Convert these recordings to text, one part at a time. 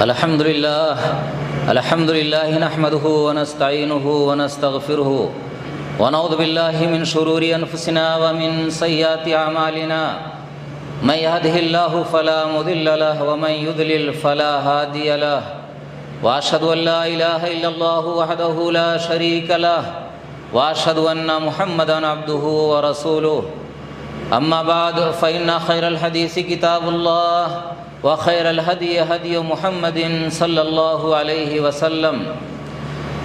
الحمد لله نحمده ونستعينه ونستغفره ونعوذ بالله من شرور أنفسنا ومن سيئات أعمالنا من يهده الله فلا مضل له ومن يضلل فلا هادي له وأشهد أن لا إله إلا الله وحده لا شريك له وأشهد أن محمدا عبده ورسوله أما بعد فإن خير الحديث كتاب الله وخير الهدي هدي محمد صلى الله عليه وسلم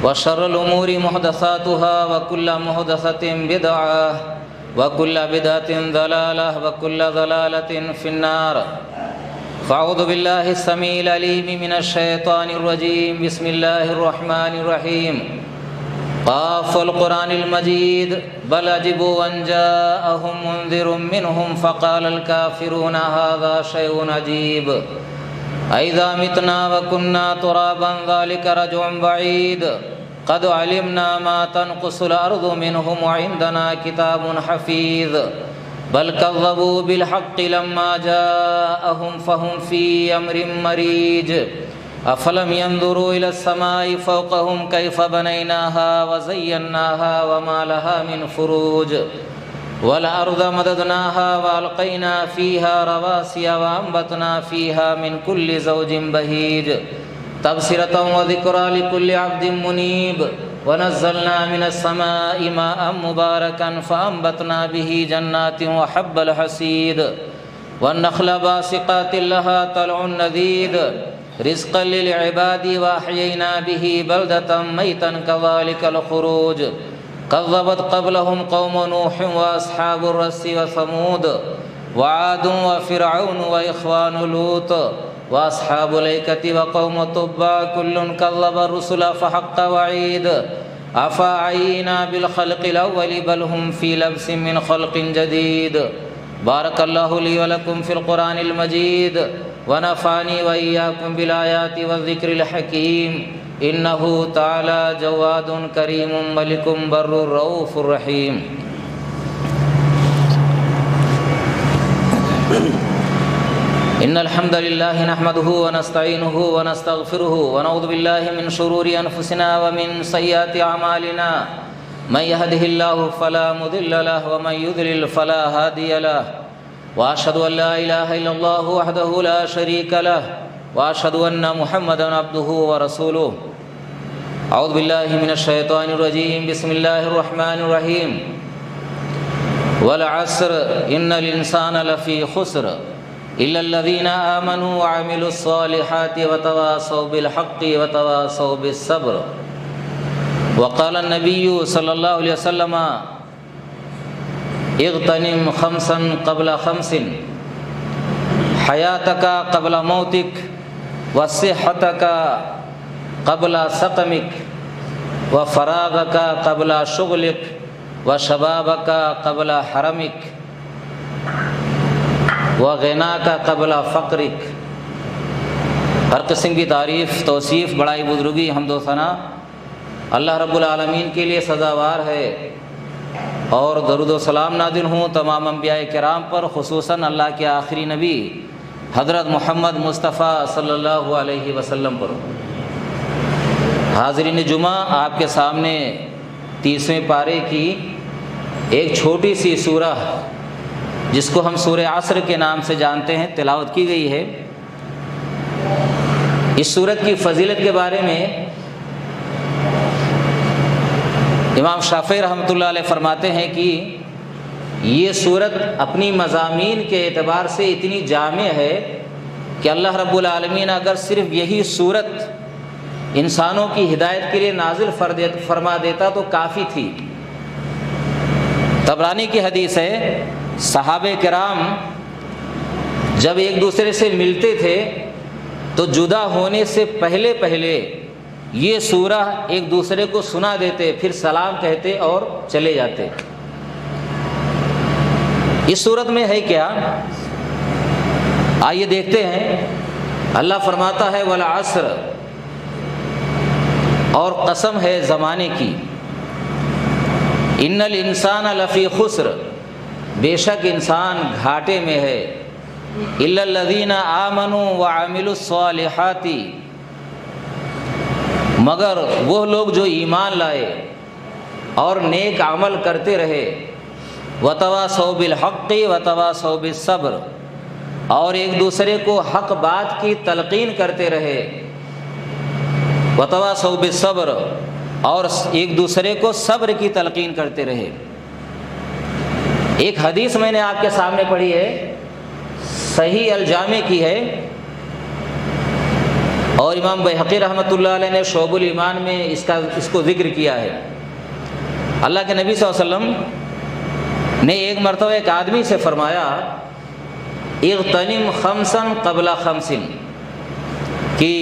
وشر الأمور محدثاتها وكل محدثة بدعة وكل بدعة ضلالة وكل ضلالة في النار فأعوذ بالله السميع العليم من الشيطان الرجيم بسم الله الرحمن الرحيم قاف القرآن المجيد بل عجبوا أن جاءهم منذر منهم فقال الكافرون هذا شيء عجيب أإذا متنا وكنا ترابا ذلك رجع بعيد قد علمنا ما تنقص الأرض منهم وعندنا كتاب حفيظ بل كذبوا بالحق لما جاءهم فهم في أمر مريج أفلم ينظروا إلى السماء فوقهم كيف بنيناها وزيناها وما لها من فروج والأرض مددناها وألقينا فيها رواسي وأنبتنا فيها من كل زوج بهيج تبصرة وذكرى لكل عبد منيب ونزلنا من السماء ماء مباركا فأنبتنا به جنات وحب الحصيد والنخل باسقات لها طلع نضيد رزقا للعباد وأحيينا به بلدة ميتا كذلك الخروج كذبت قبلهم قوم نوح وأصحاب الرس وثمود وعاد وفرعون وإخوان لوط وأصحاب الأيكة وقوم تبع كل كذب الرسل فحق وعيد أفعينا بالخلق الأول بل هم في لبس من خلق جديد بارك الله لي ولكم في القرآن المجيد ونفعني وإياكم بالآيات والذكر الحكيم إنه تعالى جواد كريم ملك بر رؤوف رحيم إن الحمد لله نحمده ونستعينه ونستغفره ونعوذ بالله من شرور أنفسنا ومن سيئات أعمالنا من يهده الله فلا مضل له ومن يضلل فلا هادي له وأشهد أن لا إله إلا الله وحده لا شريك له وأشهد أن محمدا عبده ورسوله أعوذ بالله من الشيطان الرجيم بسم الله الرحمن الرحيم والعصر إن الإنسان لفي خسر إلا الذين آمنوا وعملوا الصالحات وتواصوا بالحق وتواصوا بالصبر وقال النبي صلى الله عليه وسلم اغتنم خمسا قبل خمس حياتك قبل موتك وصحتك قبل سقمك وفراغك قبل شغلك وشبابك قبل حرمك وغناك قبل فقرك۔ ہر قسم کی تعریف، توصیف، بڑائی، بزرگی، حمد و ثنا اللہ رب العالمین کے لیے سزاوار ہے، اور درود و سلام نازل ہوں تمام انبیاء کرام پر، خصوصاً اللہ کے آخری نبی حضرت محمد مصطفیٰ صلی اللہ علیہ وسلم پر۔ حاضرین جمعہ، آپ کے سامنے 30ویں پارے کی ایک چھوٹی سی سورہ جس کو ہم سورہ عصر کے نام سے جانتے ہیں تلاوت کی گئی ہے۔ اس سورت کی فضیلت کے بارے میں امام شافعی رحمۃ اللہ علیہ فرماتے ہیں کہ یہ سورت اپنی مضامین کے اعتبار سے اتنی جامع ہے کہ اللہ رب العالمین اگر صرف یہی سورت انسانوں کی ہدایت کے لیے نازل فرما دیتا تو کافی تھی۔ طبرانی کی حدیث ہے، صحابہ کرام جب ایک دوسرے سے ملتے تھے تو جدا ہونے سے پہلے یہ سورہ ایک دوسرے کو سنا دیتے، پھر سلام کہتے اور چلے جاتے۔ اس صورت میں ہے کیا؟ آئیے دیکھتے ہیں۔ اللہ فرماتا ہے والعصر، اور قسم ہے زمانے کی، ان الانسان لفی خسر، بے شک انسان گھاٹے میں ہے، الا الذین آمنوا وعملوا الصالحات، مگر وہ لوگ جو ایمان لائے اور نیک عمل کرتے رہے، وتواصوا بالحق وتواصوا بالصبر، اور ایک دوسرے کو حق بات کی تلقین کرتے رہے، وتواصوا بالصبر، اور ایک دوسرے کو صبر کی تلقین کرتے رہے۔ ایک حدیث میں نے آپ کے سامنے پڑھی ہے، صحیح الجامع کی ہے، اور امام بیہقی رحمۃ اللہ علیہ نے شعب الایمان میں اس کو ذکر کیا ہے۔ اللہ کے نبی صلی اللہ علیہ وسلم نے ایک مرتبہ ایک آدمی سے فرمایا، اغتنم خمسا قبل خمس، کہ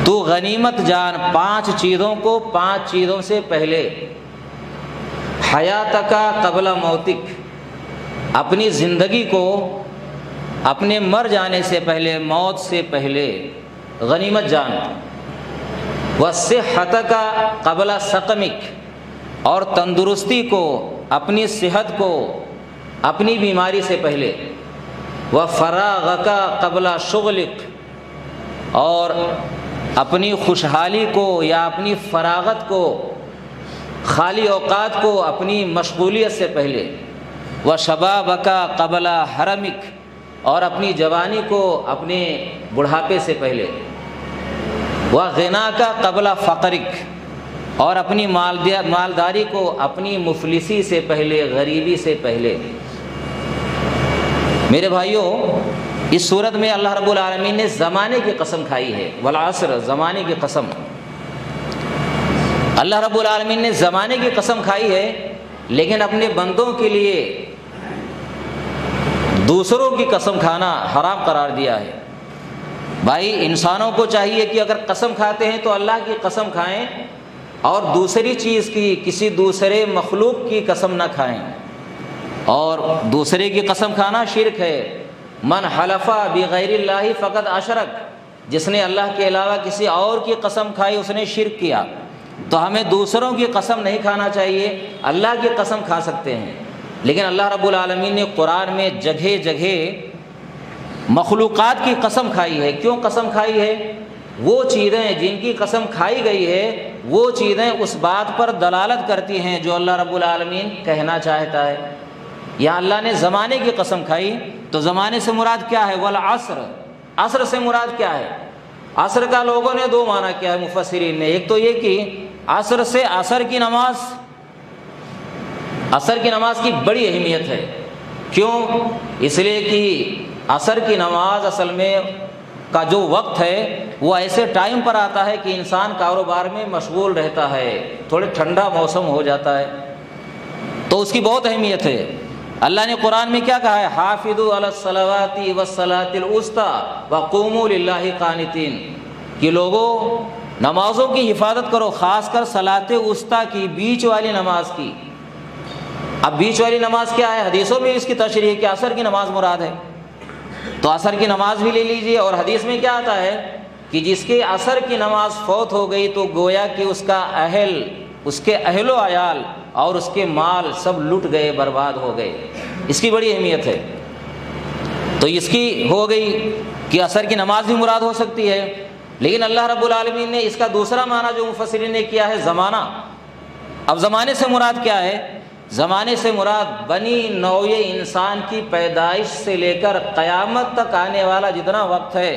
تو غنیمت جان 5 چیزوں کو 5 چیزوں سے پہلے، حیاتک قبل موتک، اپنی زندگی کو اپنے مر جانے سے پہلے، موت سے پہلے غنیمت جان، وصحتک قبل سقمک، اور تندرستی کو، اپنی صحت کو اپنی بیماری سے پہلے، وفراغک قبل شغلک، اور اپنی خوشحالی کو یا اپنی فراغت کو، خالی اوقات کو اپنی مشغولیت سے پہلے، وشبابک قبل حرمک، اور اپنی جوانی کو اپنے بڑھاپے سے پہلے، وغناک قبل فقرک، اور اپنی مالداری کو اپنی مفلسی سے پہلے، غریبی سے پہلے۔ میرے بھائیوں، اس صورت میں اللہ رب العالمین نے زمانے کی قسم کھائی ہے، والعصر، زمانے کی قسم۔ اللہ رب العالمین نے زمانے کی قسم کھائی ہے، لیکن اپنے بندوں کے لیے دوسروں کی قسم کھانا حرام قرار دیا ہے۔ بھائی، انسانوں کو چاہیے کہ اگر قسم کھاتے ہیں تو اللہ کی قسم کھائیں، اور دوسری چیز کی، کسی دوسرے مخلوق کی قسم نہ کھائیں، اور دوسرے کی قسم کھانا شرک ہے۔ من حلف بغیر اللہ فقد اشرک، جس نے اللہ کے علاوہ کسی اور کی قسم کھائی اس نے شرک کیا۔ تو ہمیں دوسروں کی قسم نہیں کھانا چاہیے، اللہ کی قسم کھا سکتے ہیں، لیکن اللہ رب العالمین نے قرآن میں جگہ جگہ مخلوقات کی قسم کھائی ہے۔ کیوں قسم کھائی ہے؟ وہ چیزیں جن کی قسم کھائی گئی ہے، وہ چیزیں اس بات پر دلالت کرتی ہیں جو اللہ رب العالمین کہنا چاہتا ہے۔ یا اللہ نے زمانے کی قسم کھائی، تو زمانے سے مراد کیا ہے؟ والعصر، عصر سے مراد کیا ہے؟ عصر کا لوگوں نے 2 معنی کیا ہے مفسرین نے۔ ایک تو یہ کہ عصر سے عصر کی نماز، عصر کی نماز کی بڑی اہمیت ہے۔ کیوں؟ اس لیے کہ عصر کی نماز اصل میں کا جو وقت ہے وہ ایسے ٹائم پر آتا ہے کہ انسان کاروبار میں مشغول رہتا ہے، تھوڑے ٹھنڈا موسم ہو جاتا ہے، تو اس کی بہت اہمیت ہے۔ اللہ نے قرآن میں کیا کہا ہے؟ حافظوا علی الصلوات والصلاۃ الوسطی وقوموا للہ قانتین، کہ لوگوں نمازوں کی حفاظت کرو، خاص کر صلاۃ وسطیٰ کی، بیچ والی نماز کی۔ اب بیچ والی نماز کیا ہے؟ حدیثوں میں اس کی تشریح ہے کہ عصر کی نماز مراد ہے، تو عصر کی نماز بھی لے لیجئے۔ اور حدیث میں کیا آتا ہے کہ جس کے عصر کی نماز فوت ہو گئی تو گویا کہ اس کا اہل، اس کے اہل و عیال اور اس کے مال سب لٹ گئے، برباد ہو گئے۔ اس کی بڑی اہمیت ہے۔ تو اس کی ہو گئی کہ عصر کی نماز بھی مراد ہو سکتی ہے، لیکن اللہ رب العالمین نے اس کا دوسرا معنی جو مفسرین نے کیا ہے زمانہ۔ اب زمانے سے مراد کیا ہے؟ زمانے سے مراد بنی نوع انسان کی پیدائش سے لے کر قیامت تک آنے والا جتنا وقت ہے،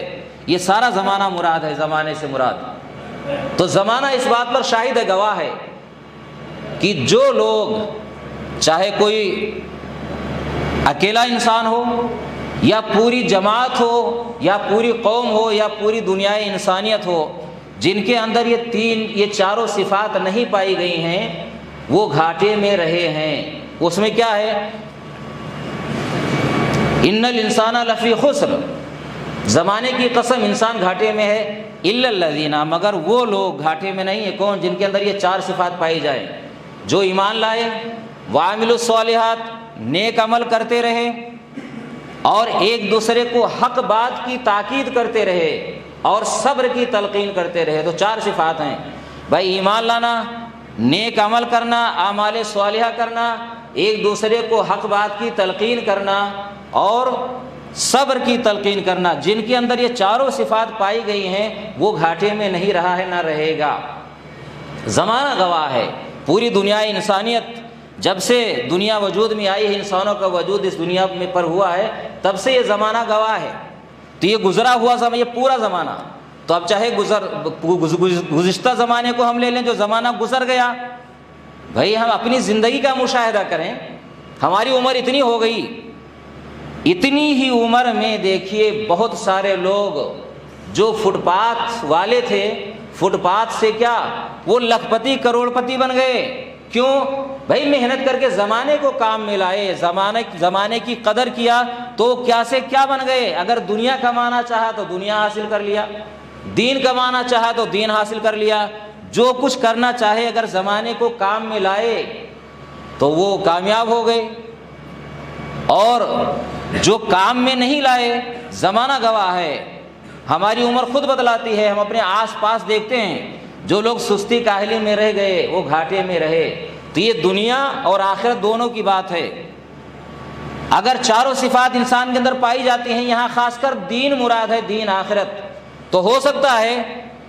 یہ سارا زمانہ مراد ہے۔ زمانے سے مراد تو زمانہ اس بات پر شاہد ہے، گواہ ہے کہ جو لوگ، چاہے کوئی اکیلا انسان ہو یا پوری جماعت ہو یا پوری قوم ہو یا پوری دنیا انسانیت ہو، جن کے اندر یہ چاروں صفات نہیں پائی گئی ہیں، وہ گھاٹے میں رہے ہیں۔ اس میں کیا ہے؟ ان الانسان لفی خسر، زمانے کی قسم، انسان گھاٹے میں ہے، الا الذین، مگر وہ لوگ گھاٹے میں نہیں ہے۔ کون؟ جن کے اندر یہ 4 صفات پائی جائیں، جو ایمان لائے، وعملوا الصالحات، نیک عمل کرتے رہے، اور ایک دوسرے کو حق بات کی تاکید کرتے رہے، اور صبر کی تلقین کرتے رہے۔ تو 4 صفات ہیں بھائی: ایمان لانا، نیک عمل کرنا، اعمال صالحہ کرنا، ایک دوسرے کو حق بات کی تلقین کرنا، اور صبر کی تلقین کرنا، جن کے اندر یہ چاروں صفات پائی گئی ہیں وہ گھاٹے میں نہیں رہا ہے، نہ رہے گا۔ زمانہ گواہ ہے، پوری دنیا انسانیت جب سے دنیا وجود میں آئی ہے، انسانوں کا وجود اس دنیا میں پر ہوا ہے، تب سے یہ زمانہ گواہ ہے۔ تو یہ گزرا ہوا زمانہ، یہ پورا زمانہ، تو اب چاہے گزشتہ زمانے کو ہم لے لیں جو زمانہ گزر گیا، بھائی ہم اپنی زندگی کا مشاہدہ کریں۔ ہماری عمر اتنی ہو گئی، اتنی ہی عمر میں دیکھیے بہت سارے لوگ جو فٹ پاتھ والے تھے، فٹ پاتھ سے کیا وہ لکھ پتی کروڑ پتی بن گئے۔ کیوں؟ بھائی محنت کر کے زمانے کو کام میں لائے، زمانے کی قدر کیا تو کیا سے کیا بن گئے۔ اگر دنیا کمانا چاہا تو دنیا حاصل کر لیا، دین کمانا چاہا تو دین حاصل کر لیا، جو کچھ کرنا چاہے اگر زمانے کو کام میں لائے تو وہ کامیاب ہو گئے، اور جو کام میں نہیں لائے زمانہ گواہ ہے۔ ہماری عمر خود بتلاتی ہے، ہم اپنے آس پاس دیکھتے ہیں جو لوگ سستی کاہلی میں رہ گئے وہ گھاٹے میں رہے۔ تو یہ دنیا اور آخرت دونوں کی بات ہے۔ اگر چاروں صفات انسان کے اندر پائی جاتی ہیں، یہاں خاص کر دین مراد ہے، دین آخرت، تو ہو سکتا ہے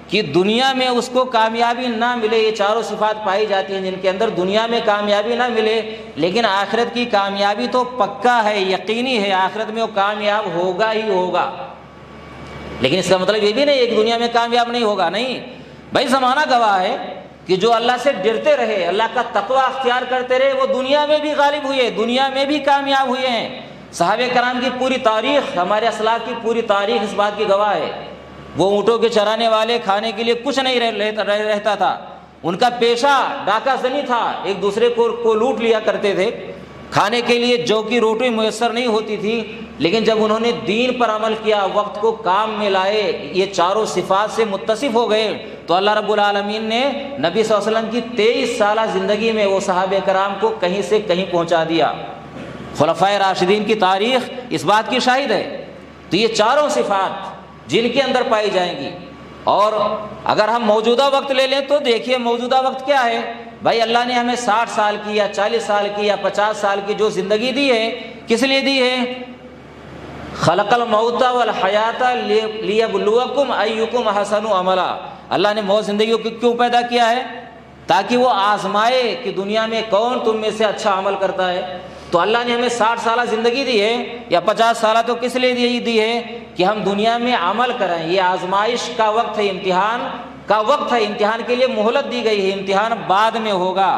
کہ دنیا میں اس کو کامیابی نہ ملے، یہ چاروں صفات پائی جاتی ہیں جن کے اندر دنیا میں کامیابی نہ ملے، لیکن آخرت کی کامیابی تو پکا ہے، یقینی ہے، آخرت میں وہ کامیاب ہوگا ہی ہوگا۔ لیکن اس کا مطلب یہ بھی نہیں ایک دنیا میں کامیاب نہیں ہوگا، نہیں بھائی، زمانہ گواہ ہے کہ جو اللہ سے ڈرتے رہے، اللہ کا تقوی اختیار کرتے رہے، وہ دنیا میں بھی غالب ہوئے، دنیا میں بھی کامیاب ہوئے ہیں۔ صحابہ کرام کی پوری تاریخ، ہمارے اسلاف کی پوری تاریخ اس بات کی گواہ ہے۔ وہ اونٹوں کے چرانے والے، کھانے کے لیے کچھ نہیں رہتا تھا، ان کا پیشہ ڈاکہ زنی تھا، ایک دوسرے کو لوٹ لیا کرتے تھے، کھانے کے لیے جو کی روٹی میسر نہیں ہوتی تھی، لیکن جب انہوں نے دین پر عمل کیا، وقت کو کام میں لائے، یہ چاروں صفات سے متصف ہو گئے، تو اللہ رب العالمین نے نبی صلی اللہ علیہ وسلم کی 23 سالہ زندگی میں وہ صحابہ کرام کو کہیں سے کہیں پہنچا دیا۔ خلفائے راشدین کی تاریخ اس بات کی شاہد ہے۔ تو یہ چاروں صفات جن کے اندر پائی جائیں گی، اور اگر ہم موجودہ وقت لے لیں تو دیکھیے موجودہ وقت کیا ہے۔ بھائی اللہ نے ہمیں 60 سال کی یا 40 سال کی یا 50 سال کی جو زندگی دی ہے، کس لیے دی ہے؟ خلق الموت والحیات لیبلوکم ایکم احسن عملا۔ اللہ نے موت زندگی کو کیوں پیدا کیا ہے؟ تاکہ وہ آزمائے کہ دنیا میں کون تم میں سے اچھا عمل کرتا ہے۔ تو اللہ نے ہمیں 60 سالہ زندگی دی ہے یا 50 سالہ، تو کس لیے دی ہے؟ کہ ہم دنیا میں عمل کریں۔ یہ آزمائش کا وقت ہے، امتحان کا وقت ہے، امتحان کے لیے مہلت دی گئی ہے، امتحان بعد میں ہوگا۔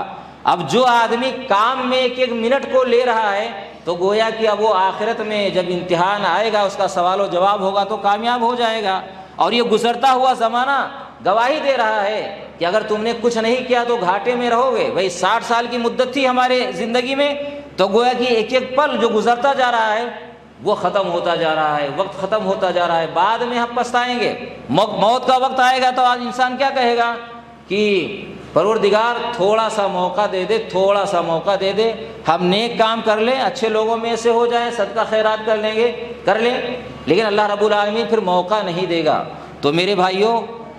اب جو آدمی کام میں ایک ایک منٹ کو لے رہا ہے تو گویا کہ اب وہ آخرت میں جب امتحان آئے گا، اس کا سوال و جواب ہوگا تو کامیاب ہو جائے گا۔ اور یہ گزرتا ہوا زمانہ گواہی دے رہا ہے کہ اگر تم نے کچھ نہیں کیا تو گھاٹے میں رہو گے۔ بھائی 60 سال کی مدت تھی ہمارے زندگی میں، تو گویا کہ ایک ایک پل جو گزرتا جا رہا ہے وہ ختم ہوتا جا رہا ہے، وقت ختم ہوتا جا رہا ہے، بعد میں ہم پچھتائیں گے۔ موت کا وقت آئے گا تو آج انسان کیا کہے گا کہ پروردگار تھوڑا سا موقع دے دے، تھوڑا سا موقع دے دے، ہم نیک کام کر لیں، اچھے لوگوں میں سے ہو جائیں، صدقہ خیرات کر لیں، لیکن اللہ رب العالمین پھر موقع نہیں دے گا۔ تو میرے بھائیوں،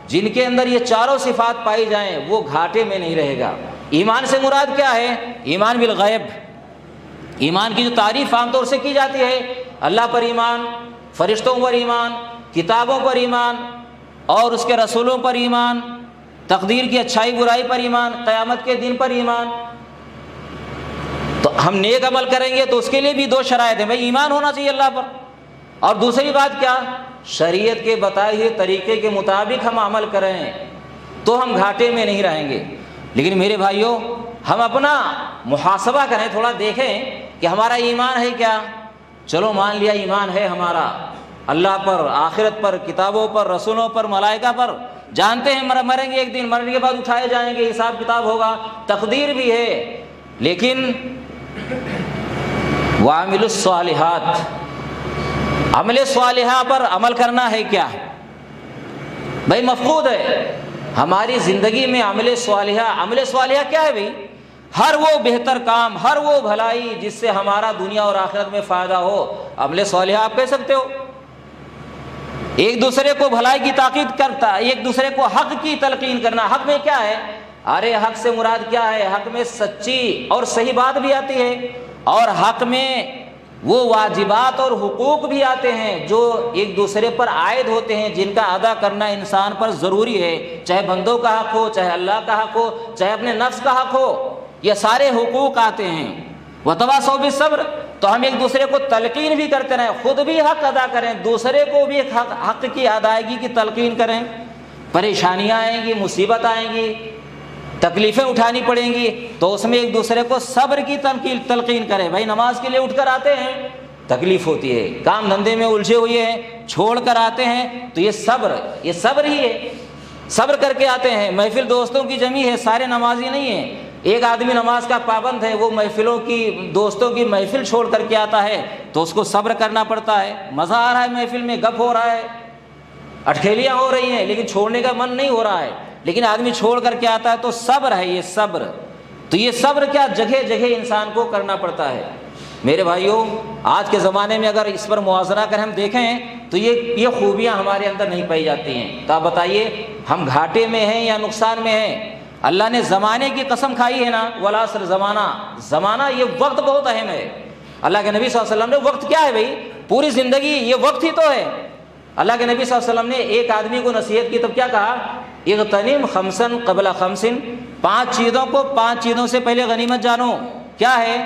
جن کے اندر یہ چاروں صفات پائی جائیں وہ گھاٹے میں نہیں رہے گا۔ ایمان سے مراد کیا ہے؟ ایمان بالغیب۔ ایمان کی جو تعریف عام طور سے کی جاتی ہے، اللہ پر ایمان، فرشتوں پر ایمان، کتابوں پر ایمان، اور اس کے رسولوں پر ایمان، تقدیر کی اچھائی برائی پر ایمان، قیامت کے دن پر ایمان۔ تو ہم نیک عمل کریں گے تو اس کے لیے بھی 2 شرائط ہیں، بھائی ایمان ہونا چاہیے اللہ پر، اور دوسری بات کیا؟ شریعت کے بتائے ہوئے طریقے کے مطابق ہم عمل کریں تو ہم گھاٹے میں نہیں رہیں گے۔ لیکن میرے بھائیوں، ہم اپنا محاسبہ کریں، تھوڑا دیکھیں کہ ہمارا ایمان ہے کیا۔ چلو مان لیا ایمان ہے ہمارا، اللہ پر، آخرت پر، کتابوں پر، رسولوں پر، ملائکہ پر، جانتے ہیں مریں گے ایک دن، مرنے کے بعد اٹھائے جائیں گے، حساب کتاب ہوگا، تقدیر بھی ہے، لیکن وَعَمِلُوا الصَّالِحَاتِ، عمل صالحہ پر عمل کرنا ہے کیا؟ بھائی مفقود ہے ہماری زندگی میں عمل صالحہ کیا ہے؟ بھائی ہر وہ بہتر کام، ہر وہ بھلائی جس سے ہمارا دنیا اور آخرت میں فائدہ ہو، عمل صالحہ آپ کہہ سکتے ہو۔ ایک دوسرے کو بھلائی کی تاکید کرتا، ایک دوسرے کو حق کی تلقین کرنا۔ حق میں کیا ہے؟ ارے حق سے مراد کیا ہے؟ حق میں سچی اور صحیح بات بھی آتی ہے، اور حق میں وہ واجبات اور حقوق بھی آتے ہیں جو ایک دوسرے پر عائد ہوتے ہیں، جن کا ادا کرنا انسان پر ضروری ہے، چاہے بندوں کا حق ہو، چاہے اللہ کا حق ہو، چاہے اپنے نفس کا حق ہو، یہ سارے حقوق آتے ہیں۔ وتواصوا بالصبر، تو ہم ایک دوسرے کو تلقین بھی کرتے رہیں، خود بھی حق ادا کریں، دوسرے کو بھی حق کی ادائیگی کی تلقین کریں۔ پریشانیاں آئیں گی، مصیبت آئیں گی، تکلیفیں اٹھانی پڑیں گی، تو اس میں ایک دوسرے کو صبر کی تلقین کریں۔ بھائی نماز کے لیے اٹھ کر آتے ہیں، تکلیف ہوتی ہے، کام دھندے میں الجھے ہوئے ہیں، چھوڑ کر آتے ہیں، تو یہ صبر ہی ہے، صبر کر کے آتے ہیں۔ محفل دوستوں کی جمی ہے، سارے نمازی نہیں ہیں، ایک آدمی نماز کا پابند ہے، وہ محفلوں کی، دوستوں کی محفل چھوڑ کر کے آتا ہے، تو اس کو صبر کرنا پڑتا ہے۔ مزہ آ رہا ہے، محفل میں گپ ہو رہا ہے، اٹکھیلیاں ہو رہی ہیں، لیکن چھوڑنے کا من نہیں ہو رہا ہے، لیکن آدمی چھوڑ کر کے آتا ہے، تو صبر ہے یہ صبر۔ تو یہ صبر کیا جگہ جگہ انسان کو کرنا پڑتا ہے۔ میرے بھائیوں، آج کے زمانے میں اگر اس پر موازنہ کر ہم دیکھیں تو یہ خوبیاں ہمارے اندر نہیں پائی جاتی ہیں۔ تو آپ بتائیے ہم گھاٹے میں ہیں یا نقصان میں ہیں؟ اللہ نے زمانے کی قسم کھائی ہے نا، والعصر، زمانہ یہ وقت بہت اہم ہے۔ اللہ کے نبی صلی اللہ علیہ وسلم نے، وقت کیا ہے بھائی؟ پوری زندگی یہ وقت ہی تو ہے۔ اللہ کے نبی صلی اللہ علیہ وسلم نے ایک آدمی کو نصیحت کی، تب کیا کہا؟ اغتنم خمسا قبل خمس، 5 چیزوں کو 5 چیزوں سے پہلے غنیمت جانو۔ کیا ہے؟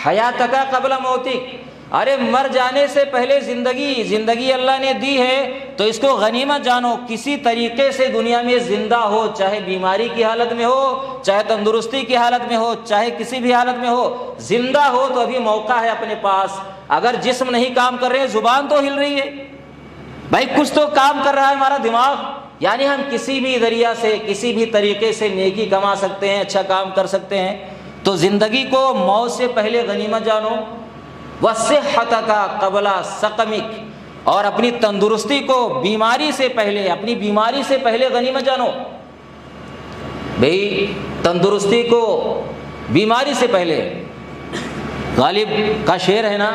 حیاتک قبل موتک، ارے مر جانے سے پہلے زندگی اللہ نے دی ہے تو اس کو غنیمت جانو۔ کسی طریقے سے دنیا میں زندہ ہو، چاہے بیماری کی حالت میں ہو، چاہے تندرستی کی حالت میں ہو، چاہے کسی بھی حالت میں ہو، زندہ ہو تو ابھی موقع ہے اپنے پاس۔ اگر جسم نہیں کام کر رہے، زبان تو ہل رہی ہے، بھائی کچھ تو کام کر رہا ہے ہمارا دماغ، یعنی ہم کسی بھی ذریعہ سے، کسی بھی طریقے سے نیکی کما سکتے ہیں، اچھا کام کر سکتے ہیں۔ تو زندگی کو موت سے پہلے غنیمت جانو۔ وصحتک قبل سقمک، اور اپنی تندرستی کو اپنی بیماری سے پہلے غنیمت جانو۔ بھئی تندرستی کو بیماری سے پہلے، غالب کا شعر ہے نا،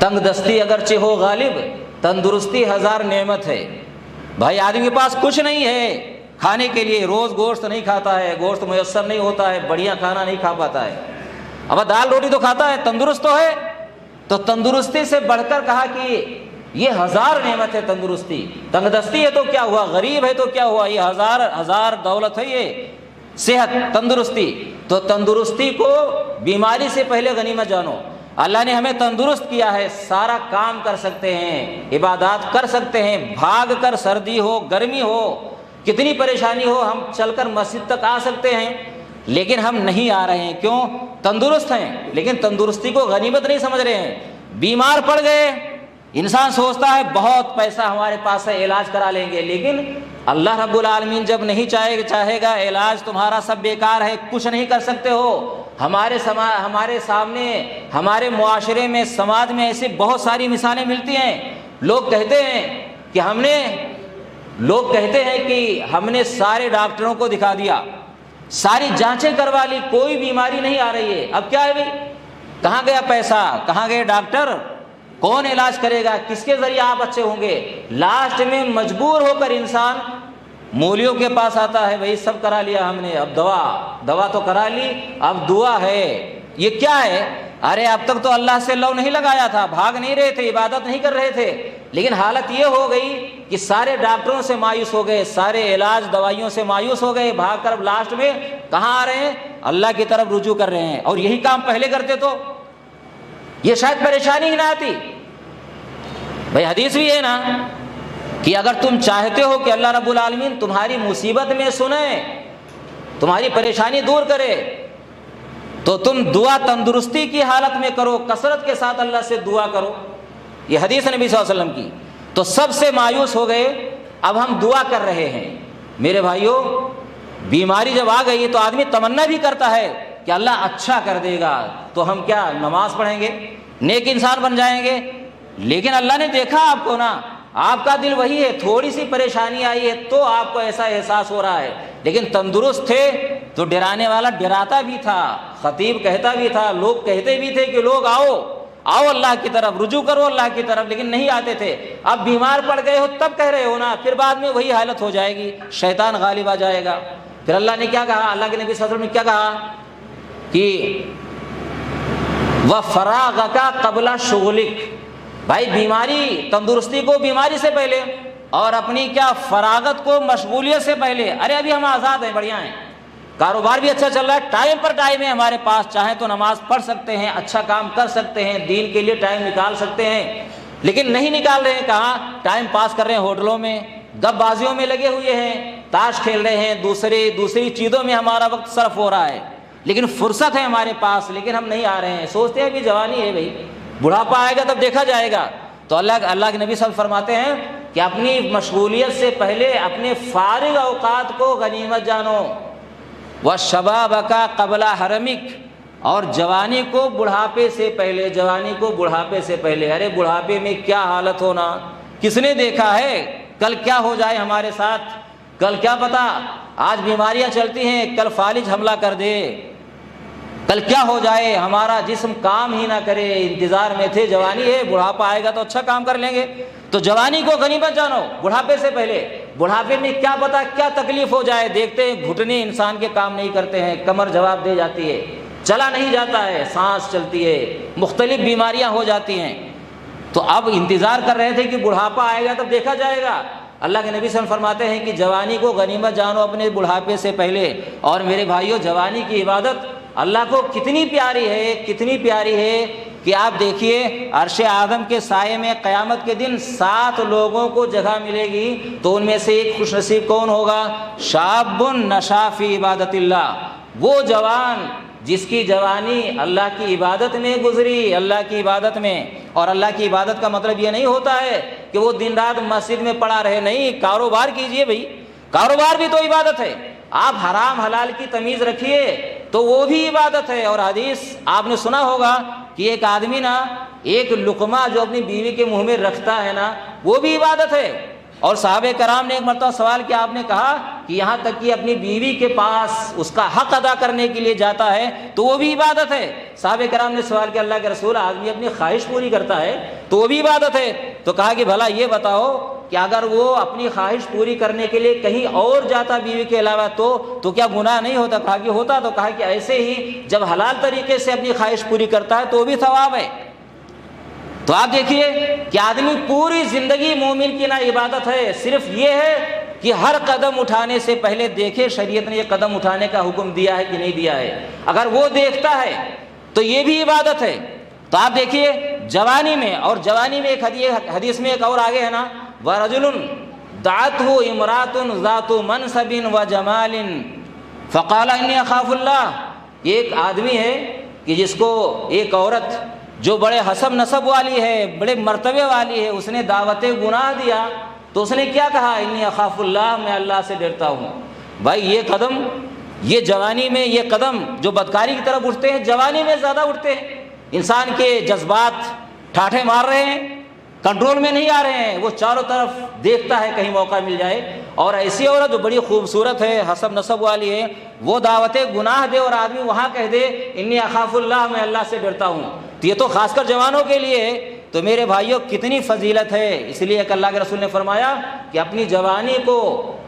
تنگ دستی اگرچہ ہو غالب، تندرستی 1000 نعمت ہے۔ بھائی آدمی کے پاس کچھ نہیں ہے کھانے کے لیے، روز گوشت نہیں کھاتا ہے، گوشت میسر نہیں ہوتا ہے، بڑھیا کھانا نہیں کھا پاتا ہے، اب دال روٹی تو کھاتا ہے، تندرست تو ہے۔ تو تندرستی سے بڑھ کر کہا کہ یہ 1000 نعمت ہے تندرستی۔ تنگ دستی ہے تو کیا ہوا، غریب ہے تو کیا ہوا، یہ ہزار دولت ہے یہ صحت، تندرستی۔ تو تندرستی کو بیماری سے پہلے غنیمت جانو۔ اللہ نے ہمیں تندرست کیا ہے، سارا کام کر سکتے ہیں، عبادات کر سکتے ہیں، بھاگ کر، سردی ہو گرمی ہو، کتنی پریشانی ہو، ہم چل کر مسجد تک آ سکتے ہیں، لیکن ہم نہیں آ رہے ہیں۔ کیوں؟ تندرست ہیں، لیکن تندرستی کو غنیمت نہیں سمجھ رہے ہیں۔ بیمار پڑ گئے، انسان سوچتا ہے بہت پیسہ ہمارے پاس ہے، علاج کرا لیں گے، لیکن اللہ رب العالمین جب نہیں چاہے گا، علاج تمہارا سب بیکار ہے، کچھ نہیں کر سکتے ہو۔ ہمارے سامنے، ہمارے معاشرے میں، سماج میں ایسی بہت ساری مثالیں ملتی ہیں۔ لوگ کہتے ہیں کہ ہم نے سارے ڈاکٹروں کو دکھا دیا، ساری جانچیں کروا لی، کوئی بیماری نہیں آ رہی ہے، اب کیا ہے بھائی؟ کہاں گیا پیسہ، کہاں گئے ڈاکٹر، کون علاج کرے گا، کس کے ذریعے آپ اچھے ہوں گے؟ لاسٹ میں مجبور ہو کر انسان مولیوں کے پاس آتا ہے، بھائی سب کرا لیا ہم نے، اب دوا تو کرا لی، اب دعا ہے۔ یہ کیا ہے؟ ارے اب تک تو اللہ سے لو نہیں لگایا تھا، بھاگ نہیں رہے تھے، عبادت نہیں کر رہے تھے، لیکن حالت یہ ہو گئی کہ سارے ڈاکٹروں سے مایوس ہو گئے، سارے علاج دوائیوں سے مایوس ہو گئے، بھاگ کر لاسٹ میں کہاں آ رہے ہیں؟ اللہ کی طرف رجوع کر رہے ہیں۔ اور یہی کام پہلے کرتے تو یہ شاید پریشانی ہی نہ آتی۔ بھائی حدیث بھی ہے نا کہ اگر تم چاہتے ہو کہ اللہ رب العالمین تمہاری مصیبت میں سنے، تمہاری پریشانی دور کرے، تو تم دعا تندرستی کی حالت میں کرو، کثرت کے ساتھ اللہ سے دعا کرو۔ یہ حدیث نبی صلی اللہ علیہ وسلم کی۔ تو سب سے مایوس ہو گئے، اب ہم دعا کر رہے ہیں۔ میرے بھائیوں، بیماری جب آ گئی تو آدمی تمنا بھی کرتا ہے کہ اللہ اچھا کر دے گا تو ہم کیا نماز پڑھیں گے، نیک انسان بن جائیں گے، لیکن اللہ نے دیکھا آپ کو نا، آپ کا دل وہی ہے، تھوڑی سی پریشانی آئی ہے تو آپ کو ایسا احساس ہو رہا ہے، لیکن تندرست تھے تو ڈرانے والا ڈراتا بھی تھا، خطیب کہتا بھی تھا، لوگ کہتے بھی تھے کہ لوگ آؤ اللہ کی طرف، رجوع کرو اللہ کی طرف، لیکن نہیں آتے تھے۔ اب بیمار پڑ گئے ہو تب کہہ رہے ہو نا، پھر بعد میں وہی حالت ہو جائے گی، شیطان غالب آ جائے گا۔ پھر اللہ نے کیا کہا، اللہ کے نبی صلی اللہ علیہ وسلم نے کیا کہا کہ وفراغک قبل شغلک، بھائی بیماری، تندرستی کو بیماری سے پہلے، اور اپنی کیا فراغت کو مشغولیت سے پہلے۔ ارے ابھی ہم آزاد ہیں، بڑھیا ہیں، کاروبار بھی اچھا چل رہا ہے، ٹائم پر ٹائم ہے ہمارے پاس، چاہیں تو نماز پڑھ سکتے ہیں، اچھا کام کر سکتے ہیں، دین کے لیے ٹائم نکال سکتے ہیں، لیکن نہیں نکال رہے ہیں۔ کہاں ٹائم پاس کر رہے ہیں؟ ہوٹلوں میں، گپ بازیوں میں لگے ہوئے ہیں، تاش کھیل رہے ہیں، دوسری چیزوں میں ہمارا وقت صرف ہو رہا ہے، لیکن فرصت ہے ہمارے پاس، لیکن ہم نہیں آ رہے ہیں۔ سوچتے ہیں کہ جوانی ہے بھائی، بڑھاپا آئے گا تب دیکھا جائے گا۔ تو اللہ کے نبی صلی اللہ علیہ وسلم فرماتے ہیں کہ اپنی مشغولیت سے پہلے اپنے فارغ اوقات کو غنیمت جانو، وَشَبَابَكَ قَبْلَ حَرَمِكَ، اور جوانی کو بڑھاپے سے پہلے، جوانی کو بڑھاپے سے پہلے۔ ارے بڑھاپے میں کیا حالت ہونا، کس نے دیکھا ہے؟ کل کیا ہو جائے ہمارے ساتھ، کل کیا پتا، آج بیماریاں چلتی ہیں، کل فالج حملہ کر دے، کل کیا ہو جائے، ہمارا جسم کام ہی نہ کرے۔ انتظار میں تھے، جوانی ہے، بڑھاپا آئے گا تو اچھا کام کر لیں گے۔ تو جوانی کو غنیمت جانو بڑھاپے سے پہلے۔ بڑھاپے میں کیا پتا کیا تکلیف ہو جائے، دیکھتے ہیں گھٹنے انسان کے کام نہیں کرتے ہیں، کمر جواب دے جاتی ہے، چلا نہیں جاتا ہے، سانس چلتی ہے، مختلف بیماریاں ہو جاتی ہیں۔ تو اب انتظار کر رہے تھے کہ بڑھاپا آئے گا تب دیکھا جائے گا۔ اللہ کے نبی صلی اللہ علیہ وسلم فرماتے ہیں کہ جوانی کو غنیمت جانو اپنے بڑھاپے سے پہلے۔ اور میرے بھائیوں، جوانی کی عبادت اللہ کو کتنی پیاری ہے، کتنی پیاری ہے کہ آپ دیکھیے عرش اعظم کے سائے میں قیامت کے دن 7 لوگوں کو جگہ ملے گی، تو ان میں سے ایک خوش نصیب کون ہوگا؟ شاب نشا فی عبادت اللہ، وہ جوان جس کی جوانی اللہ کی عبادت میں گزری، اللہ کی عبادت میں۔ اور اللہ کی عبادت کا مطلب یہ نہیں ہوتا ہے کہ وہ دن رات مسجد میں پڑا رہے، نہیں، کاروبار کیجئے بھائی، کاروبار بھی تو عبادت ہے۔ آپ حرام حلال کی تمیز رکھیے تو وہ بھی عبادت ہے۔ اور حدیث آپ نے سنا ہوگا کہ ایک آدمی نا ایک لقمہ جو اپنی بیوی کے منہ میں رکھتا ہے نا، وہ بھی عبادت ہے۔ اور صحابہ کرام نے ایک مرتبہ سوال کیا، آپ نے کہا کہ یہاں تک کہ اپنی بیوی کے پاس اس کا حق ادا کرنے کے لیے جاتا ہے تو وہ بھی عبادت ہے۔ صحابہ کرام نے سوال کیا، اللہ کے رسول، آدمی اپنی خواہش پوری کرتا ہے تو وہ بھی عبادت ہے؟ تو کہا کہ بھلا یہ بتاؤ کہ اگر وہ اپنی خواہش پوری کرنے کے لیے کہیں اور جاتا بیوی کے علاوہ تو کیا گناہ نہیں ہوتا؟ کہا کہ ہوتا۔ تو کہا کہ ایسے ہی جب حلال طریقے سے اپنی خواہش پوری کرتا ہے تو وہ بھی ثواب ہے۔ تو آپ دیکھیے کہ آدمی پوری زندگی مومن کی نا عبادت ہے، صرف یہ ہے کہ ہر قدم اٹھانے سے پہلے دیکھے شریعت نے یہ قدم اٹھانے کا حکم دیا ہے کہ نہیں دیا ہے۔ اگر وہ دیکھتا ہے تو یہ بھی عبادت ہے۔ تو آپ دیکھیے جوانی میں، اور جوانی میں ایک حدیث میں ایک اور آگے ہے نا، وَرَجُلٌ دَعَتْهُ امْرَأَةٌ ذَاتُ مَنْصَبٍ وَجَمَالٍ فَقَالَ إِنِّي أَخَافُ اللَّهَ۔ ایک آدمی ہے کہ جس کو ایک عورت جو بڑے حسب نسب والی ہے، بڑے مرتبے والی ہے، اس نے دعوت گناہ دیا تو اس نے کیا کہا؟ انی اخاف اللہ، میں اللہ سے ڈرتا ہوں۔ بھائی یہ قدم، یہ جوانی میں یہ قدم جو بدکاری کی طرف اٹھتے ہیں، جوانی میں زیادہ اٹھتے ہیں۔ انسان کے جذبات ٹھاٹھے مار رہے ہیں، کنٹرول میں نہیں آ رہے ہیں، وہ چاروں طرف دیکھتا ہے کہیں موقع مل جائے۔ اور ایسی عورت جو بڑی خوبصورت ہے، حسب نسب والی ہے، وہ دعوت گناہ دے اور آدمی وہاں کہہ دے انی اخاف اللہ، میں اللہ سے ڈرتا ہوں، تو یہ تو خاص کر جوانوں کے لیے ہے۔ تو میرے بھائیوں کتنی فضیلت ہے۔ اس لیے کہ اللہ کے رسول نے فرمایا کہ اپنی جوانی کو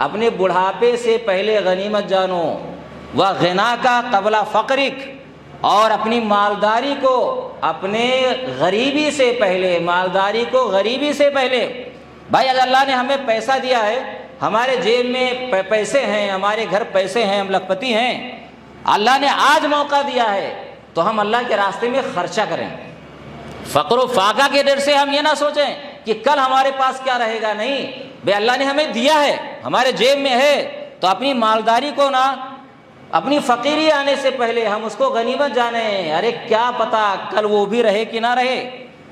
اپنے بڑھاپے سے پہلے غنیمت جانو، وَغِنَاكَ قَبْلَ فَقْرِكَ، اور اپنی مالداری کو اپنے غریبی سے پہلے، مالداری کو غریبی سے پہلے۔ بھائی اگر اللہ نے ہمیں پیسہ دیا ہے، ہمارے جیب میں پیسے ہیں، ہمارے گھر پیسے ہیں، ہم لکھپتی ہیں، اللہ نے آج موقع دیا ہے تو ہم اللہ کے راستے میں خرچہ کریں۔ فقر و فاقہ کے ڈر سے ہم یہ نہ سوچیں کہ کل ہمارے پاس کیا رہے گا، نہیں، بے اللہ نے ہمیں دیا ہے، ہمارے جیب میں ہے، تو اپنی مالداری کو نہ، اپنی فقیری آنے سے پہلے ہم اس کو غنیمت جانیں۔ ارے کیا پتا کل وہ بھی رہے کہ نہ رہے،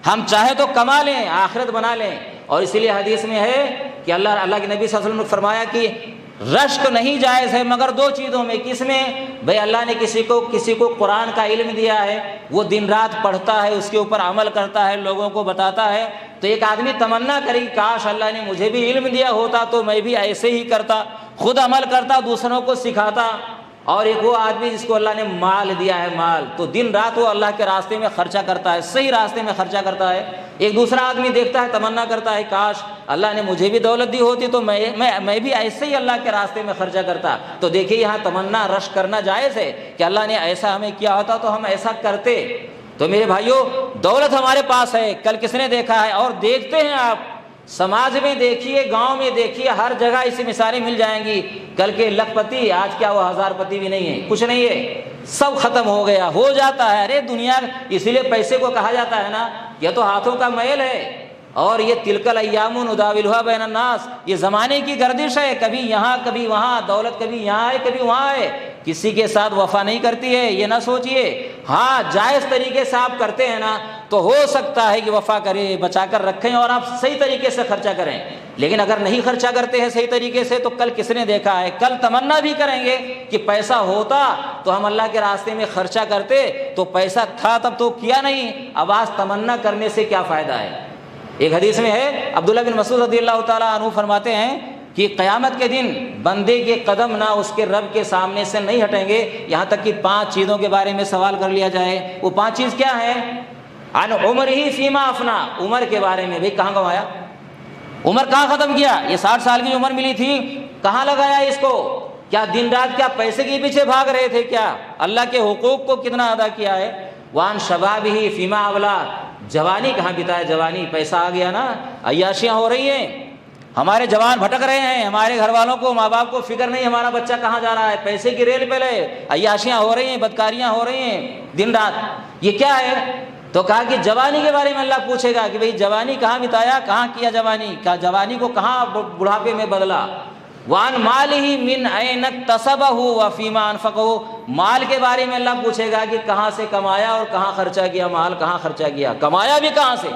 ہم چاہے تو کما لیں، آخرت بنا لیں۔ اور اسی لیے حدیث میں ہے کہ اللہ کے نبی صلی اللہ علیہ وسلم نے فرمایا کہ رشک نہیں جائز ہے مگر 2 چیزوں میں۔ کس میں؟ بھئی اللہ نے کسی کو قرآن کا علم دیا ہے، وہ دن رات پڑھتا ہے، اس کے اوپر عمل کرتا ہے، لوگوں کو بتاتا ہے، تو ایک آدمی تمنا کرے کہ کاش اللہ نے مجھے بھی علم دیا ہوتا تو میں بھی ایسے ہی کرتا، خود عمل کرتا، دوسروں کو سکھاتا۔ اور ایک وہ آدمی جس کو اللہ نے مال دیا ہے، مال، تو دن رات وہ اللہ کے راستے میں خرچہ کرتا ہے، صحیح راستے میں خرچہ کرتا ہے۔ ایک دوسرا آدمی دیکھتا ہے، تمنا کرتا ہے کاش اللہ نے مجھے بھی دولت دی ہوتی تو میں بھی ایسے ہی اللہ کے راستے میں خرچہ کرتا۔ تو دیکھیے یہاں تمنا رشک کرنا جائز ہے کہ اللہ نے ایسا ہمیں کیا ہوتا تو ہم ایسا کرتے۔ تو میرے بھائیوں دولت ہمارے پاس ہے، کل کس نے دیکھا ہے؟ اور دیکھتے ہیں آپ سماج میں دیکھیے، گاؤں میں دیکھیے، ہر جگہ ایسی مثالیں مل جائیں گی۔ کل کے لکھ پتی آج کیا وہ ہزار پتی بھی نہیں ہے، کچھ نہیں ہے، سب ختم ہو گیا، ہو جاتا ہے۔ ارے دنیا، اسی لیے پیسے کو کہا جاتا ہے نا، یہ تو ہاتھوں کا میل ہے، اور یہ تلک الایام نداولها بین الناس، یہ زمانے کی گردش ہے، کبھی یہاں کبھی وہاں، دولت کبھی یہاں ہے کبھی وہاں ہے، کسی کے ساتھ وفا نہیں کرتی ہے، یہ نہ سوچئے۔ ہاں جائز طریقے سے آپ کرتے ہیں نا تو ہو سکتا ہے کہ وفا کریں، بچا کر رکھیں اور آپ صحیح طریقے سے خرچہ کریں، لیکن اگر نہیں خرچہ کرتے ہیں صحیح طریقے سے تو کل کس نے دیکھا ہے؟ کل تمنا بھی کریں گے کہ پیسہ ہوتا تو ہم اللہ کے راستے میں خرچہ کرتے، تو پیسہ تھا تب تو کیا نہیں، اب آج تمنا کرنے سے کیا فائدہ ہے؟ ایک حدیث میں ہے، عبداللہ بن مسعود رضی اللہ تعالیٰ عنہ فرماتے ہیں کہ قیامت کے دن بندے کے قدم نہ اس کے رب کے سامنے سے نہیں ہٹیں گے یہاں تک کہ 5 چیزوں کے بارے میں سوال کر لیا جائے۔ وہ 5 چیز کیا ہیں؟ عن عمرہ فیما افنا، عمر کے بارے میں، بھئی کہاں گوایا؟ عمر کہاں ختم کیا؟ یہ 60 سال کی عمر ملی تھی، کہاں لگایا اس کو؟ کیا دن رات کیا پیسے کے پیچھے بھاگ رہے تھے؟ کیا اللہ کے حقوق کو کتنا ادا کیا ہے؟ وان شبابہ فیما اولا، جوانی کہاں بتایا؟ جوانی پیسہ آ گیا نا، عیاشیاں ہو رہی ہیں، ہمارے جوان بھٹک رہے ہیں، ہمارے گھر والوں کو، ماں باپ کو فکر نہیں ہمارا بچہ کہاں جا رہا ہے، پیسے کی ریل پہ لے، عیاشیاں ہو رہی ہیں، بدکاریاں ہو رہی ہیں دن رات۔ یہ کیا ہے؟ تو کہا کہ جوانی کے بارے میں اللہ پوچھے گا کہ بھئی جوانی کہاں بتایا، کہاں کیا جوانی، کیا جوانی کو کہاں بڑھاپے میں بدلا۔ وان مالہ من این اکتسبہ وفیما انفقہ، مال کے بارے میں اللہ پوچھے گا کہ کہاں سے کمایا اور کہاں خرچہ کیا، مال کہاں خرچہ کیا، کمایا بھی کہاں سے؟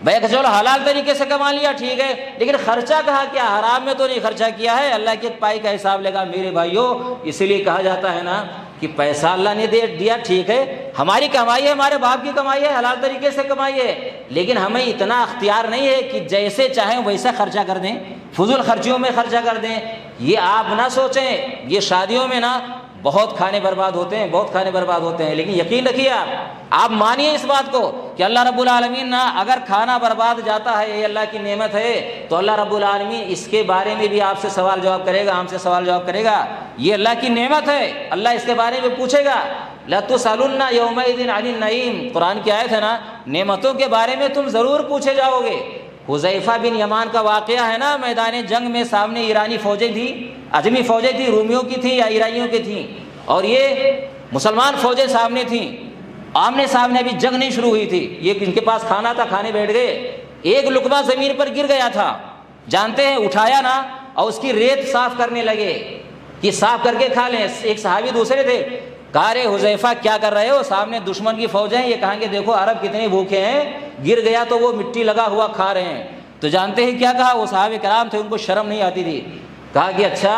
بھائی چلو حلال طریقے سے کما لیا ٹھیک ہے، لیکن خرچہ کہاں کیا؟ حرام میں تو نہیں خرچہ کیا ہے، اللہ کے پائی کا حساب لے گا میرے بھائیوں۔ اسی لیے کہا جاتا ہے نا کہ پیسہ اللہ نے دیا ٹھیک ہے، ہماری کمائی ہے، ہمارے باپ کی کمائی ہے، حلال طریقے سے کمائی ہے، لیکن ہمیں اتنا اختیار نہیں ہے کہ جیسے چاہیں ویسا خرچہ کر دیں، فضول خرچیوں میں خرچہ کر دیں۔ یہ آپ نہ سوچیں، یہ شادیوں میں نا بہت کھانے برباد ہوتے ہیں، بہت کھانے برباد ہوتے ہیں، لیکن یقین رکھیے آپ مانیے اس بات کو کہ اللہ رب العالمین نا اگر کھانا برباد جاتا ہے یہ اللہ کی نعمت ہے تو اللہ رب العالمین اس کے بارے میں بھی آپ سے سوال جواب کرے گا، ہم سے سوال جواب کرے گا۔ یہ اللہ کی نعمت ہے، اللہ اس کے بارے میں پوچھے گا۔ لَتُسْأَلُنَّ يَوْمَئِذٍ عَنِ النَّعِيمِ، قرآن کی آیت ہے نا، نعمتوں کے بارے میں تم ضرور پوچھے جاؤ گے۔ حذیفہ بن یمان کا واقعہ ہے نا، میدان جنگ میں سامنے ایرانی فوجیں تھیں، عجمی فوجیں تھیں، رومیوں کی تھیں یا ایرانیوں کی تھیں، اور یہ مسلمان فوجیں سامنے تھیں، آمنے سامنے ابھی جنگ نہیں شروع ہوئی تھی، یہ ان کے پاس کھانا تھا، کھانے بیٹھ گئے، ایک لقمہ زمین پر گر گیا تھا، جانتے ہیں اٹھایا نا اور اس کی ریت صاف کرنے لگے کہ صاف کر کے کھا لیں۔ ایک صحابی دوسرے تھے، کہا رے حذیفہ کیا کر رہے ہو، سامنے دشمن کی فوج ہیں، یہ کہیں گے دیکھو عرب کتنے بھوکے ہیں، گر گیا تو وہ مٹی لگا ہوا کھا رہے ہیں۔ تو جانتے ہیں کیا کہا؟ وہ صحابہ کرام تھے، ان کو شرم نہیں آتی تھی، کہا کہ اچھا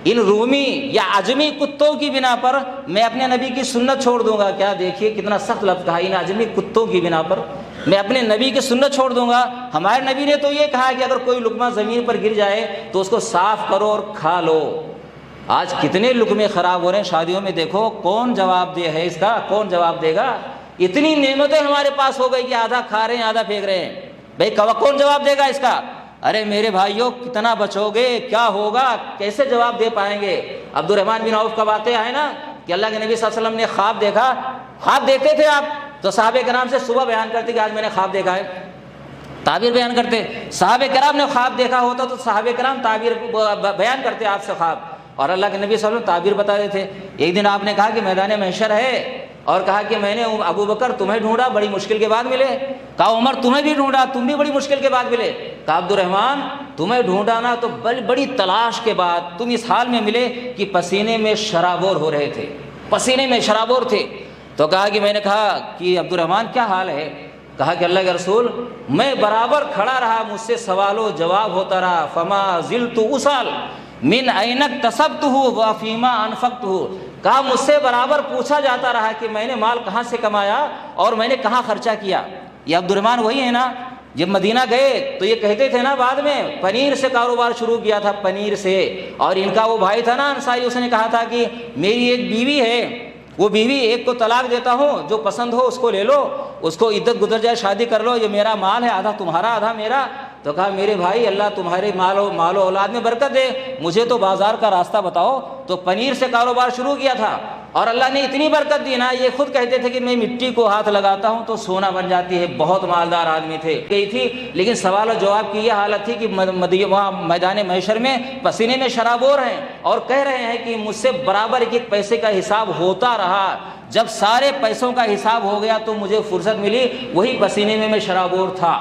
ان رومی یا عجمی کتوں کی بنا پر میں اپنے نبی کی سنت چھوڑ دوں گا کیا؟ دیکھیے کتنا سخت لفظ کہا، ان عجمی کتوں کی بنا پر میں اپنے نبی کی سنت چھوڑ دوں گا۔ ہمارے نبی نے تو یہ کہا کہ اگر کوئی لقمہ زمین پر گر جائے تو اس کو صاف کرو اور کھا لو۔ آج کتنے لقمے خراب ہو رہے ہیں شادیوں میں، دیکھو کون جواب دے ہے اس کا، کون جواب دے گا؟ اتنی نعمتیں ہمارے پاس ہو گئی کہ آدھا کھا رہے ہیں آدھا پھینک رہے ہیں، بھائی کون جواب دے گا اس کا؟ ارے میرے بھائیوں کتنا بچو گے، کیا ہوگا، کیسے جواب دے پائیں گے؟ عبد الرحمن بن عوف کا واقعہ ہے نا کہ اللہ کے نبی صلی اللہ علیہ وسلم نے خواب دیکھا، خواب دیکھتے تھے آپ تو صحابہ کرام سے صبح بیان کرتے کہ آج میں نے خواب دیکھا ہے، تعبیر بیان کرتے، صحابہ کرام نے خواب دیکھا ہوتا تو صحابہ کرام تعبیر بیان کرتے آپ سے خواب، اور اللہ کے نبی صلی اللہ علیہ وسلم تعبیر بتا رہے تھے۔ ایک دن آپ نے کہا کہ میدان محشر ہے اور کہا کہ میں نے ابو بکر تمہیں ڈھونڈا، بڑی مشکل کے بعد ملے، کہا عمر تمہیں بھی ڈھونڈا، تم بھی بڑی مشکل کے بعد ملے، کہا عبد الرحمن تمہیں ڈھونڈا نا تو بڑی تلاش کے بعد تم اس حال میں ملے کہ پسینے میں شرابور ہو رہے تھے، پسینے میں شرابور تھے۔ تو کہا کہ میں نے کہا کہ عبد الرحمن کیا حال ہے؟ کہا کہ اللہ کے رسول میں برابر کھڑا رہا، مجھ سے سوال و جواب ہوتا رہا، فما زلت اسال من این اکتسبتہ وفیما انفقتہ، کہا مجھ سے برابر پوچھا جاتا رہا کہ میں نے مال کہاں سے کمایا اور میں نے کہاں خرچہ کیا۔ یہ عبد الرحمن وہی ہے نا، جب مدینہ گئے تو یہ کہتے تھے نا بعد میں پنیر سے کاروبار شروع کیا تھا، پنیر سے، اور ان کا وہ بھائی تھا نا انصاری، اس نے کہا تھا کہ میری ایک بیوی ہے، وہ بیوی ایک کو طلاق دیتا ہوں، جو پسند ہو اس کو لے لو، اس کو عدت گزر جائے شادی کر لو، یہ میرا مال ہے، آدھا تمہارا آدھا میرا۔ تو کہا میرے بھائی اللہ تمہارے مال و اولاد میں برکت دے، مجھے تو بازار کا راستہ بتاؤ۔ تو پنیر سے کاروبار شروع کیا تھا اور اللہ نے اتنی برکت دی نا، یہ خود کہتے تھے کہ میں مٹی کو ہاتھ لگاتا ہوں تو سونا بن جاتی ہے، بہت مالدار آدمی تھے گئی تھی۔ لیکن سوال و جواب کی یہ حالت تھی کہ وہاں میدان محشر میں پسینے میں شرابور ہیں اور کہہ رہے ہیں کہ مجھ سے برابر ایک ایک پیسے کا حساب ہوتا رہا، جب سارے پیسوں کا حساب ہو گیا تو مجھے فرصت ملی، وہی پسینے میں شرابور تھا۔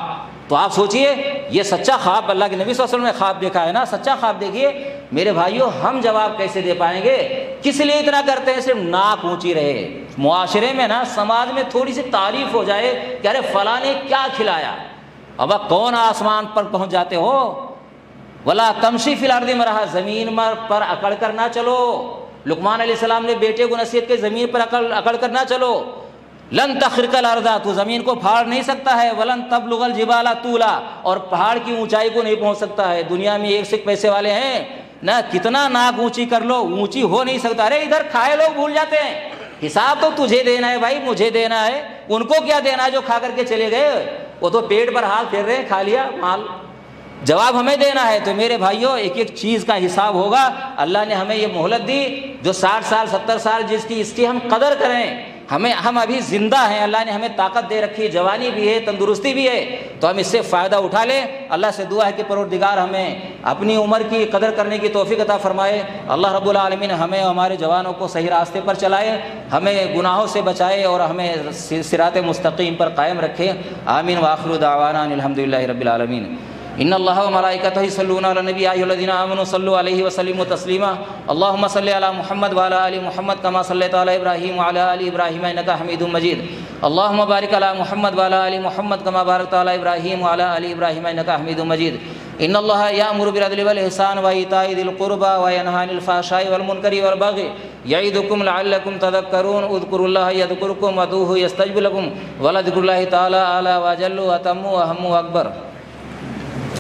تو آپ سوچئے یہ سچا خواب اللہ کے نبی صلی اللہ علیہ وسلم نے خواب دیکھا ہے نا، سچا خواب دیکھیے میرے بھائیوں۔ ہم جواب کیسے دے پائیں گے؟ کس لیے اتنا کرتے ہیں؟ صرف ناک اونچی رہے، معاشرے میں نا سماج میں تھوڑی سی تعریف ہو جائے کہ ارے فلاں نے کیا کھلایا۔ اب کون آسمان پر پہنچ جاتے ہو؟ ولا تمشی فی الارض مرحا، زمین پر اکڑ کر نہ چلو۔ لقمان علیہ السلام نے بیٹے کو نصیحت کی زمین پر اکڑ کر نہ چلو۔ لن تخرق الارض، تو زمین کو پھاڑ نہیں سکتا ہے۔ ولن تبلغ الجبال طولا، اور پہاڑ کی اونچائی کو نہیں پہنچ سکتا ہے۔ دنیا میں ایک سے ایک پیسے والے ہیں نا، کتنا ناک اونچی کر لو اونچی ہو نہیں سکتا۔ ارے ادھر کھائے لوگ بھول جاتے ہیں، حساب تو تجھے دینا ہے بھائی، مجھے دینا ہے، ان کو کیا دینا ہے جو کھا کر کے چلے گئے؟ وہ تو پیٹ پر ہاتھ پھیر رہے ہیں، کھا لیا مال، جواب ہمیں دینا ہے۔ تو میرے بھائیوں ایک ایک چیز کا حساب ہوگا۔ اللہ نے ہمیں یہ مہلت دی جو 60 سال 70 سال جس کی ہم قدر کریں۔ ہم ابھی زندہ ہیں، اللہ نے ہمیں طاقت دے رکھی، جوانی بھی ہے، تندرستی بھی ہے، تو ہم اس سے فائدہ اٹھا لیں۔ اللہ سے دعا ہے کہ پروردگار ہمیں اپنی عمر کی قدر کرنے کی توفیق عطا فرمائے۔ اللہ رب العالمین ہمیں ہمارے جوانوں کو صحیح راستے پر چلائے، ہمیں گناہوں سے بچائے اور ہمیں صراط مستقیم پر قائم رکھے۔ آمین وآخر دعوانا الحمدللہ رب العالمین۔ ان اللہ وملائکتہ یصلون علی النبی یا ایھا الذین آمنوا صلوا علیہ وسلموا تسلیما۔ اللهم صل علی محمد وعلی آل محمد کما صلیت علی ابراہیم وعلی آل ابراہیم انک حمید مجید۔ اللهم بارک علی محمد وعلی آل محمد کما بارکت علی ابراہیم وعلی آل ابراہیم انک حمید مجید۔ ان اللہ یأمر بالعدل والإحسان وإیتاء ذی القربى وینہی عن الفحشاء والمنکر والبغی یعظکم لعلکم تذکرون۔ اذکروا اللہ یذکرکم وادعوہ یستجب لکم ولذکر اللہ تعالی اعلی واجل واتم واہم واکبر۔